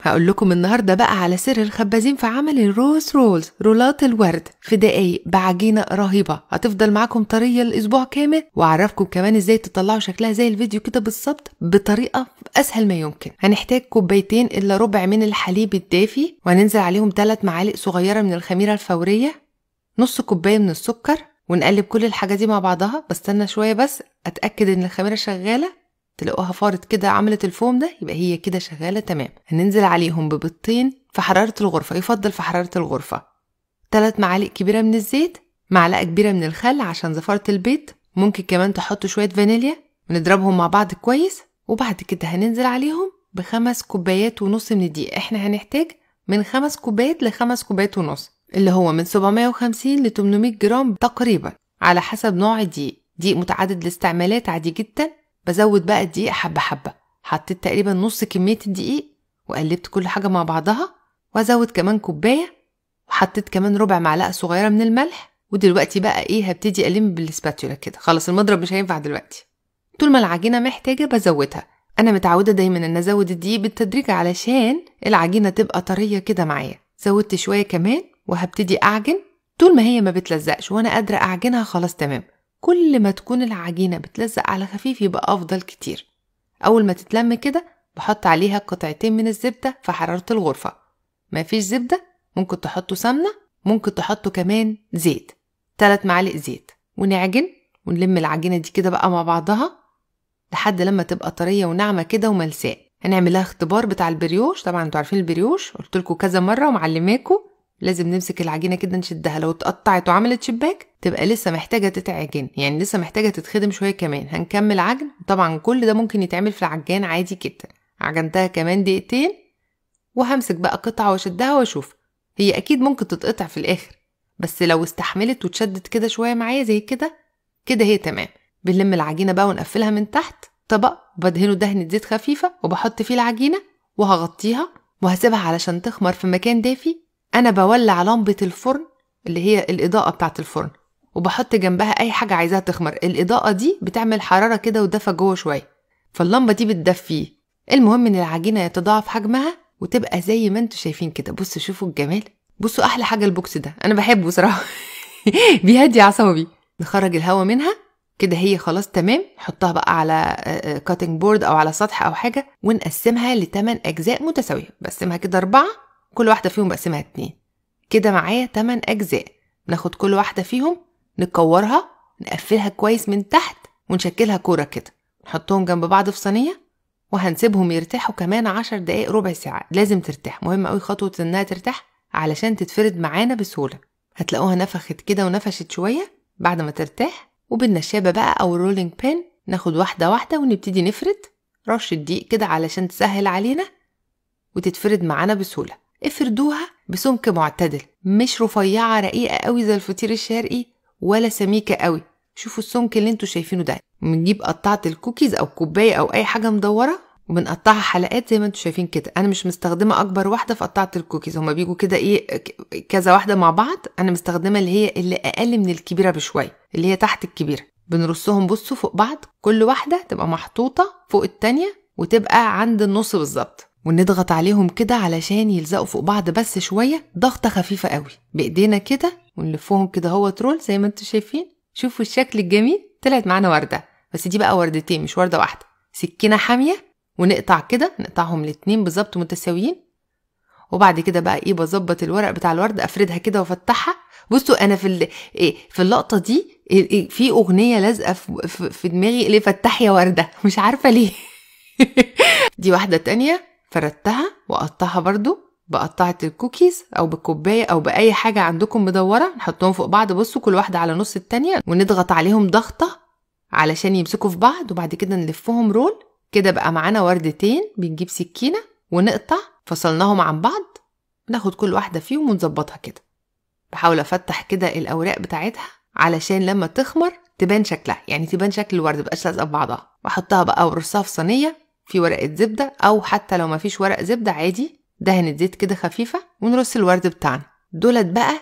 هقول لكم النهارده بقى على سر الخبازين في عمل الروز رولز، رولات الورد في دقايق بعجينه رهيبه هتفضل معاكم طريه الاسبوع كامل، واعرفكم كمان ازاي تطلعوا شكلها زي الفيديو كده بالظبط بطريقه اسهل ما يمكن. هنحتاج كوبايتين الا ربع من الحليب الدافي، وهننزل عليهم 3 معالق صغيره من الخميره الفوريه، نص كوبايه من السكر، ونقلب كل الحاجه دي مع بعضها. بستنى شويه بس اتاكد ان الخميره شغاله، تلاقوها فارت كده عملت الفوم ده، يبقى هي كده شغاله تمام. هننزل عليهم ببيضتين في حراره الغرفه، يفضل في حراره الغرفه، 3 معالق كبيره من الزيت، معلقه كبيره من الخل عشان زفاره البيض، ممكن كمان تحطوا شويه فانيليا، ونضربهم مع بعض كويس. وبعد كده هننزل عليهم ب5 كوبايات ونص من الدقيق. احنا هنحتاج من 5 كوبايات ل5 كوبايات ونص، اللي هو من 750 ل 800 جرام تقريبا على حسب نوع الدقيق. دقيق متعدد الاستعمالات عادي جدا. بزود بقى الدقيق حبه حبه، حطيت تقريبا نص كميه الدقيق وقلبت كل حاجه مع بعضها، وازود كمان كوبايه، وحطيت كمان ربع معلقه صغيره من الملح. ودلوقتي بقى هبتدي الم بالسباتولا كده، خلاص المضرب مش هينفع دلوقتي. طول ما العجينه محتاجه بزودها. انا متعوده دايما ان ازود الدقيق بالتدريج علشان العجينه تبقى طريه كده معايا. زودت شويه كمان وهبتدي اعجن طول ما هي ما بتلزقش وانا قادره اعجنها. خلاص تمام. كل ما تكون العجينة بتلزق على خفيف يبقى أفضل كتير. أول ما تتلم كده بحط عليها قطعتين من الزبدة في حرارة الغرفة. ما فيش زبدة ممكن تحطوا سمنة، ممكن تحطوا كمان زيت، 3 معالق زيت، ونعجن ونلم العجينة دي كده بقى مع بعضها لحد لما تبقى طرية وناعمة كده وملساء. هنعمل لها اختبار بتاع البريوش. طبعا انتوا عارفين البريوش، قلت لكم كذا مرة ومعلماكم لازم نمسك العجينة كده نشدها، لو اتقطعت وعملت شباك تبقى لسه محتاجة تتعجن، يعني لسه محتاجة تتخدم شوية كمان. هنكمل عجن. طبعا كل ده ممكن يتعمل في العجان عادي جدا. عجنتها كمان دقيقتين وهمسك بقى قطعة واشدها واشوف. هي اكيد ممكن تتقطع في الاخر، بس لو استحملت وتشدت كده شوية معايا زي كده كده هي تمام. بنلم العجينة بقى ونقفلها من تحت طبق، وبدهنه دهنة زيت خفيفة، وبحط فيه العجينة وهغطيها وهسيبها علشان تخمر في مكان دافي. انا بولع لمبة الفرن اللي هي الإضاءة بتاعة الفرن، وبحط جنبها اي حاجة عايزاها تخمر. الإضاءة دي بتعمل حرارة كده ودفى جوه شوية، فاللمبة دي بتدفيه. المهم ان العجينة يتضاعف حجمها وتبقى زي ما انتوا شايفين كده. بصوا شوفوا الجمال. بصوا احلى حاجة البوكس ده، انا بحبه صراحة. بيهدي اعصابي. نخرج الهواء منها كده، هي خلاص تمام. نحطها بقى على كاتنج بورد او على سطح او حاجة، ونقسمها ل8 اجزاء متساوية. بقسمها كده 4، كل واحدة فيهم بقسمها 2، كده معايا 8 اجزاء. ناخد كل واحدة فيهم نكورها، نقفلها كويس من تحت، ونشكلها كورة كده، نحطهم جنب بعض في صينية، وهنسيبهم يرتاحوا كمان 10 دقايق ربع ساعة. لازم ترتاح، مهم قوي خطوة انها ترتاح علشان تتفرد معانا بسهولة. هتلاقوها نفخت كده ونفشت شوية بعد ما ترتاح. وبالنشابة بقى او الرولينج بين ناخد واحدة واحدة ونبتدي نفرد رش الدقيق كده علشان تسهل علينا وتتفرد معانا بسهولة. افردوها بسمك معتدل، مش رفيعة رقيقة قوي زي الفطير الشرقي ولا سميكة قوي. شوفوا السمك اللي انتوا شايفينه ده. بنجيب قطعة الكوكيز او كوباية او اي حاجة مدورة وبنقطعها حلقات زي ما انتوا شايفين كده. انا مش مستخدمة اكبر واحدة في قطعة الكوكيز، هما بيجوا كده كذا واحدة مع بعض. انا مستخدمة اللي اقل من الكبيرة بشوية، اللي هي تحت الكبيرة. بنرصهم بصوا فوق بعض، كل واحدة تبقى محطوطة فوق التانية وتبقى عند النص بالظبط، ونضغط عليهم كده علشان يلزقوا فوق بعض بس شوية، ضغطة خفيفة قوي بايدينا كده، ونلفهم كده هو ترول زي ما انتوا شايفين. شوفوا الشكل الجميل. طلعت معانا وردة، بس دي بقى وردتين مش وردة واحدة. سكينة حامية ونقطع كده، نقطعهم الاتنين بالظبط متساويين. وبعد كده بقى بظبط الورق بتاع الورد، افردها كده وافتحها. بصوا انا في اللقطة دي في اغنية لازقة في دماغي، اللي فتح يا وردة، مش عارفة ليه. دي واحدة تانية فردتها وقطعها برضو بقطعة الكوكيز او بكوباية او باي حاجة عندكم مدورة. نحطهم فوق بعض بصوا كل واحدة على نص التانية، ونضغط عليهم ضغطة علشان يمسكوا في بعض، وبعد كده نلفهم رول كده. بقى معانا وردتين. بنجيب سكينة ونقطع، فصلناهم عن بعض، ناخد كل واحدة فيهم ونظبطها كده. بحاول افتح كده الاوراق بتاعتها علشان لما تخمر تبان شكلها، يعني تبان شكل الورد مبقاش لازقة في بعضها. واحطها بقى ورصها في صينية في ورقة زبدة، او حتى لو ما فيش ورق زبدة عادي دهنة زيت كده خفيفة، ونرص الورد بتاعنا. دولت بقى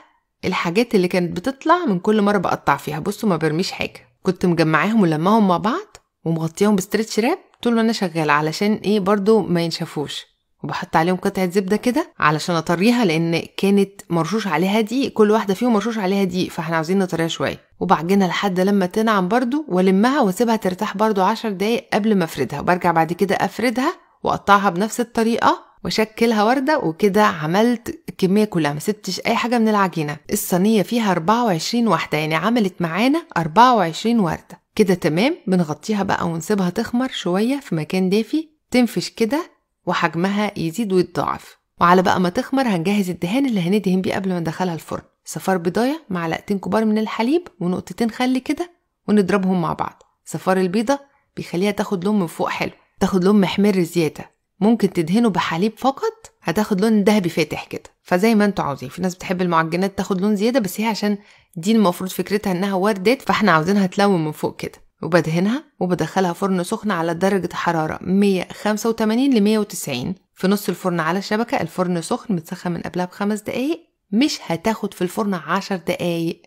الحاجات اللي كانت بتطلع من كل مرة بقطع فيها. بصوا ما برميش حاجة، كنت مجمعاهم ولماهم مع بعض ومغطيهم بستريتش راب طول ما انا شغالة علشان برضو ما ينشفوش. وبحط عليهم قطعه زبده كده علشان اطريها، لان كانت مرشوش عليها دقيق، كل واحده فيهم مرشوش عليها دقيق، فاحنا عاوزين نطريها شويه. وبعجنها لحد لما تنعم برضو، والمها واسيبها ترتاح برضو 10 دقايق قبل ما افردها، وبرجع بعد كده افردها واقطعها بنفس الطريقه واشكلها ورده. وكده عملت الكميه كلها، ما سبتش اي حاجه من العجينه. الصينيه فيها 24 واحده، يعني عملت معانا 24 ورده كده. تمام. بنغطيها بقى ونسيبها تخمر شويه في مكان دافي، تنفش كده وحجمها يزيد ويتضاعف. وعلى بقى ما تخمر هنجهز الدهان اللي هندهن بيه قبل ما ندخلها الفرن. صفار بيضايه، معلقتين كبار من الحليب، ونقطتين خل كده، ونضربهم مع بعض. صفار البيضه بيخليها تاخد لون من فوق حلو، تاخد لون محمر زياده. ممكن تدهنه بحليب فقط، هتاخد لون ذهبي فاتح كده، فزي ما انتوا عاوزين. في ناس بتحب المعجنات تاخد لون زياده، بس هي عشان دي المفروض فكرتها انها وردات، فاحنا عاوزينها تلون من فوق كده. وبدهنها وبدخلها فرن سخن على درجه حراره 185 ل 190 في نص الفرن على الشبكه. الفرن سخن متسخن من قبلها ب5 دقايق، مش هتاخد في الفرن 10 دقايق.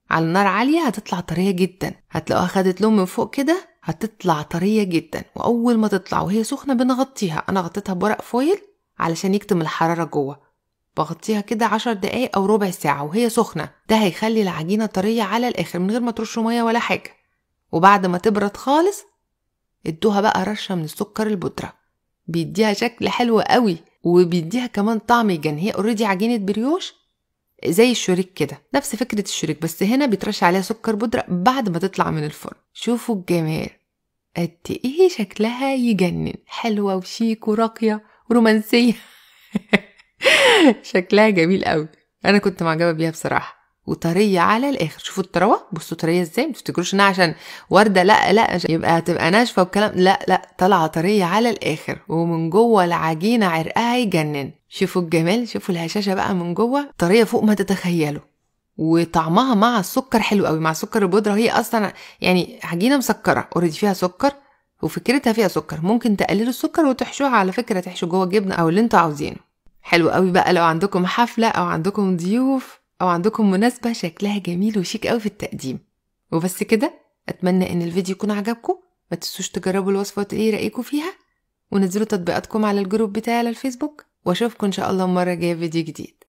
على نار عاليه هتطلع طريه جدا، هتلاقوها خدت لون من فوق كده، هتطلع طريه جدا. واول ما تطلع وهي سخنه بنغطيها. انا غطيتها بورق فويل علشان يكتم الحراره جوه. بغطيها كده 10 دقايق او ربع ساعه وهي سخنه، ده هيخلي العجينه طريه على الاخر من غير ما ترشوا ميه ولا حاجه. وبعد ما تبرد خالص ادوها بقى رشه من السكر البودره، بيديها شكل حلو قوي، وبيديها كمان طعم يجن. هي اوريدي عجينه بريوش زي الشريك كده، نفس فكرة الشريك، بس هنا بيترش عليها سكر بودرة بعد ما تطلع من الفرن. شوفوا الجمال، قد ايه شكلها يجنن، حلوة وشيك وراقية ورومانسية. شكلها جميل قوي، انا كنت معجبة بيها بصراحة. وطرية على الاخر. شوفوا الطراوة، بصوا طرية ازاي، ما تفتكروش انها عشان وردة لا يبقى هتبقى ناشفة والكلام، لا طالعة طرية على الاخر، ومن جوه العجينة عرقها يجنن. شوفوا الجمال، شوفوا الهشاشة بقى من جوه، طرية فوق ما تتخيلوا. وطعمها مع السكر حلو قوي، مع السكر البودرة. هي اصلا يعني عجينة مسكرة اوريدي، فيها سكر، وفكرتها فيها سكر. ممكن تقللوا السكر وتحشوها، على فكرة تحشوا جوه جبنة او اللي انتوا عاوزينه. حلو قوي بقى لو عندكم حفلة او عندكم ضيوف او عندكم مناسبة، شكلها جميل وشيك قوي في التقديم. وبس كده. اتمنى ان الفيديو يكون عجبكم، ما تنسوش تجربوا الوصفة وتقولي رأيكم فيها، ونزلوا تطبيقاتكم على الجروب بتاعي على الفيسبوك. واشوفكم ان شاء الله المرة الجاية في فيديو جديد.